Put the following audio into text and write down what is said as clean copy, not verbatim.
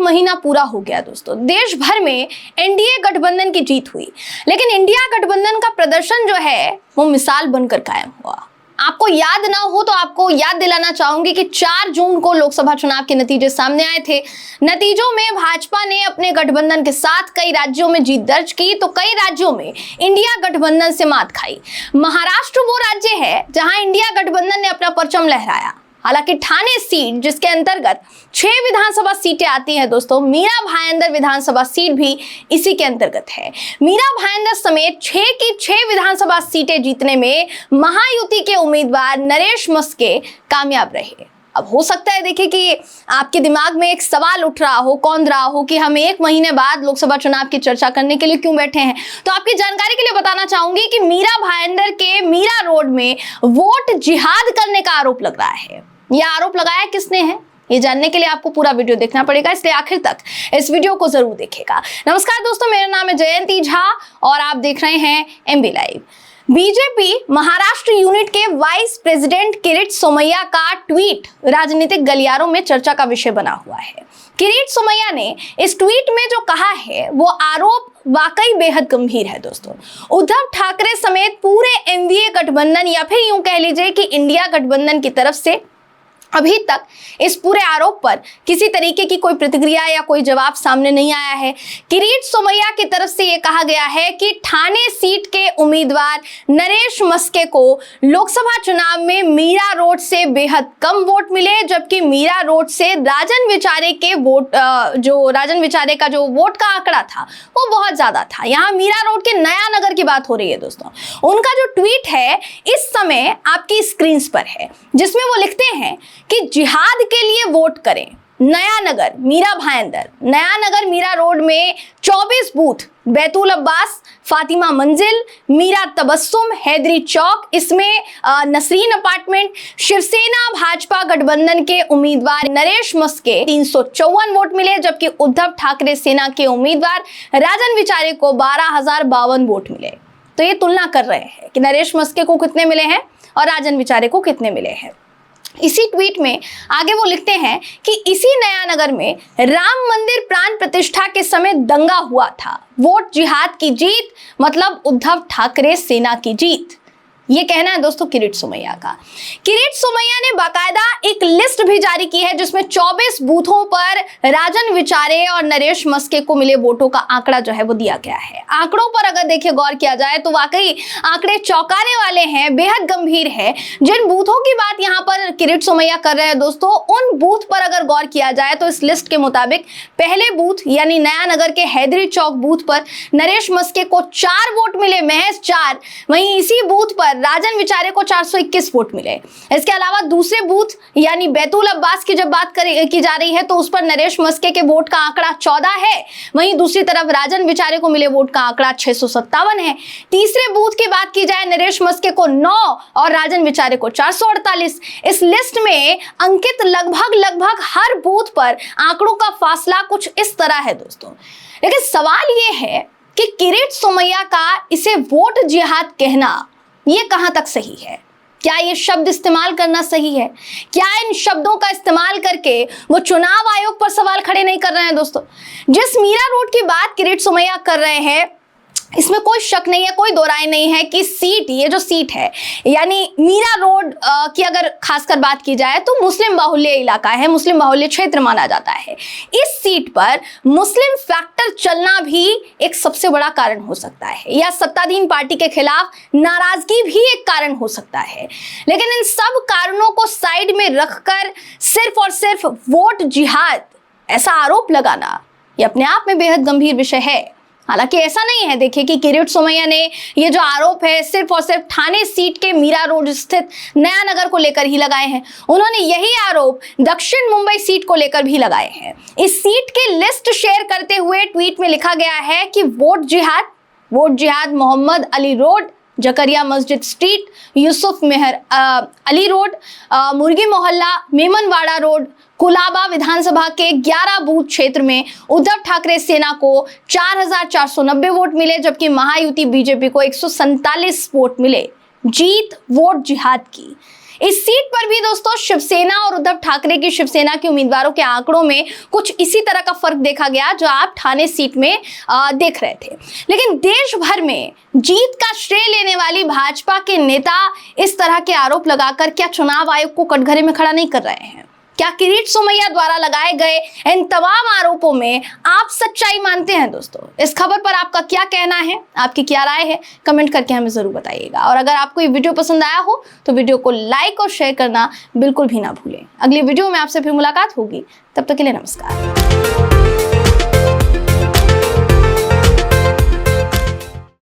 महीना पूरा हो गया दोस्तों, देश भर में एनडीए गठबंधन की जीत हुई, लेकिन इंडिया गठबंधन का प्रदर्शन जो है वो मिसाल बनकर कायम हुआ। आपको याद ना हो तो आपको याद दिलाना चाहूंगी कि 4 जून को लोकसभा चुनाव के नतीजे सामने आए थे। नतीजों में भाजपा ने अपने गठबंधन के साथ कई राज्यों में जीत दर्ज की, तो कई राज्यों में इंडिया गठबंधन से मात खाई। महाराष्ट्र वो राज्य है जहां इंडिया गठबंधन ने अपना परचम लहराया। हालांकि ठाणे सीट, जिसके अंतर्गत 6 विधानसभा सीटें आती हैं दोस्तों, मीरा भाईंदर विधानसभा सीट भी इसी के अंतर्गत है। मीरा भाईंदर समेत 6 की 6 विधानसभा सीटें जीतने में महायुति के उम्मीदवार नरेश मस्के कामयाब रहे। अब हो सकता है देखिए कि आपके दिमाग में एक सवाल उठ रहा हो, कौंध रहा हो कि हम 1 महीने बाद लोकसभा चुनाव की चर्चा करने के लिए क्यों बैठे हैं। तो आपकी जानकारी के लिए बताना चाहूंगी कि मीरा भाईंदर के मीरा रोड में वोट जिहाद करने का आरोप लग रहा है। यह आरोप लगाया किसने है, ये जानने के लिए आपको पूरा वीडियो देखना पड़ेगा, इसलिए आखिर तक इस वीडियो को जरूर देखिएगा। नमस्कार दोस्तों, मेरा नाम है जयंती झा और आप देख रहे हैं MB live. BJP Maharashtra unit के वाइस प्रेसिडेंट किरीट सोमैया का ट्वीट राजनीतिक गलियारों में चर्चा का विषय बना हुआ है। किरीट सोमैया ने इस ट्वीट में जो कहा है वो आरोप वाकई बेहद गंभीर है दोस्तों। उद्धव ठाकरे समेत पूरे एनडीए गठबंधन या फिर यूं कह लीजिए कि इंडिया गठबंधन की तरफ से अभी तक इस पूरे आरोप पर किसी तरीके की कोई प्रतिक्रिया या कोई जवाब सामने नहीं आया है। किरीट सोमैया की तरफ से यह कहा गया है कि ठाणे सीट के उम्मीदवार नरेश मस्के को लोकसभा चुनाव में मीरा रोड से बेहद कम वोट मिले, जबकि मीरा रोड से राजन विचारे के वोट राजन विचारे का जो वोट का आंकड़ा था वो बहुत ज्यादा था। यहाँ मीरा रोड के नया नगर की बात हो रही है दोस्तों। उनका जो ट्वीट है इस समय आपकी स्क्रीन पर है, जिसमें वो लिखते हैं कि जिहाद के लिए वोट करें। नया नगर मीरा भाईंदर, नया नगर मीरा रोड में 24 बूथ, बैतूल अब्बास, फातिमा मंजिल, मीरा तबस्सुम, हैदरी चौक, इसमें नसरीन अपार्टमेंट, शिवसेना भाजपा गठबंधन के उम्मीदवार नरेश मस्के 354 वोट मिले, जबकि उद्धव ठाकरे सेना के उम्मीदवार राजन विचारे को 12,052 वोट मिले। तो ये तुलना कर रहे हैं कि नरेश मस्के को कितने मिले हैं और राजन विचारे को कितने मिले हैं। इसी ट्वीट में आगे वो लिखते हैं कि इसी नया नगर में राम मंदिर प्राण प्रतिष्ठा के समय दंगा हुआ था। वोट जिहाद की जीत मतलब उद्धव ठाकरे सेना की जीत। ये कहना है दोस्तों किरीट सोमैया का। किरीट सोमैया ने बाकायदा एक लिस्ट भी जारी की है जिसमें 24 बूथों पर राजन विचारे और नरेश मस्के को मिले वोटों का आंकड़ा जो है वो दिया गया है। आंकड़ों पर अगर देखिए गौर किया जाए तो वाकई आंकड़े चौंकाने वाले हैं, बेहद गंभीर है। जिन बूथों की बात यहाँ पर किरीट सोमैया कर रहे हैं दोस्तों, उन बूथ पर अगर गौर किया जाए तो इस लिस्ट के मुताबिक पहले बूथ यानी नया नगर के हैदरी चौक बूथ पर नरेश मस्के को 4 वोट मिले, महज 4। वहीं इसी बूथ पर राजन विचारे को 421 वोट मिले। इसके अलावा दूसरे बूथ यानी बैतूल अब्बास की जब बात की जा रही है तो उस पर नरेश मस्के के वोट का आंकड़ा 14 है। वहीं दूसरी तरफ राजन विचारे को मिले वोट का आंकड़ा 657 है। तीसरे बूथ की बात की जाए नरेश मस्के को 9 और राजन विचारे को 448। इस लिस्ट में अंकित लगभग हर बूथ पर आंकड़ों का फासला कुछ इस तरह है दोस्तों। लेकिन सवाल यह है कि किरीट सोमैया का इसे वोट जिहाद कहना ये कहां तक सही है? क्या ये शब्द इस्तेमाल करना सही है? क्या इन शब्दों का इस्तेमाल करके वो चुनाव आयोग पर सवाल खड़े नहीं कर रहे हैं दोस्तों? जिस मीरा रोड की बात किरीट सोमैया कर रहे हैं इसमें कोई शक नहीं है, कोई दो राय नहीं है कि ये जो सीट है यानी मीरा रोड की अगर खासकर बात की जाए तो मुस्लिम बाहुल्य इलाका है, मुस्लिम बाहुल्य क्षेत्र माना जाता है। इस सीट पर मुस्लिम फैक्टर चलना भी एक सबसे बड़ा कारण हो सकता है या सत्ताधीन पार्टी के खिलाफ नाराजगी भी एक कारण हो सकता है। लेकिन इन सब कारणों को साइड में रखकर सिर्फ और सिर्फ वोट जिहाद ऐसा आरोप लगाना ये अपने आप में बेहद गंभीर विषय है। हालांकि ऐसा नहीं है देखिए कि किरीट सोमैया ने ये जो आरोप है सिर्फ और सिर्फ ठाणे सीट के मीरा रोड स्थित नया नगर को लेकर ही लगाए हैं। उन्होंने यही आरोप दक्षिण मुंबई सीट को लेकर भी लगाए हैं। इस सीट की लिस्ट शेयर करते हुए ट्वीट में लिखा गया है कि वोट जिहाद मोहम्मद अली रोड, जकरिया मस्जिद स्ट्रीट, यूसुफ मेहर अली रोड, मुर्गी मोहल्ला, मेमनवाड़ा रोड, कुलाबा विधानसभा के 11 बूथ क्षेत्र में उद्धव ठाकरे सेना को 4,490 वोट मिले, जबकि महायुति बीजेपी को 147 वोट मिले। जीत वोट जिहाद की। इस सीट पर भी दोस्तों शिवसेना और उद्धव ठाकरे की शिवसेना के उम्मीदवारों के आंकड़ों में कुछ इसी तरह का फर्क देखा गया जो आप ठाणे सीट में देख रहे थे। लेकिन देश भर में जीत का श्रेय लेने वाली भाजपा के नेता इस तरह के आरोप लगाकर क्या चुनाव आयोग को कटघरे में खड़ा नहीं कर रहे हैं? क्या किरीट सोमैया द्वारा लगाए गए इन तमाम आरोपों में आप सच्चाई मानते हैं? दोस्तों, इस खबर पर आपका क्या कहना है, आपकी क्या राय है, कमेंट करके हमें जरूर बताइएगा। और अगर आपको ये वीडियो पसंद आया हो तो वीडियो को लाइक और शेयर करना बिल्कुल भी ना भूलें। अगली वीडियो में आपसे फिर मुलाकात होगी, तब तक के लिए नमस्कार।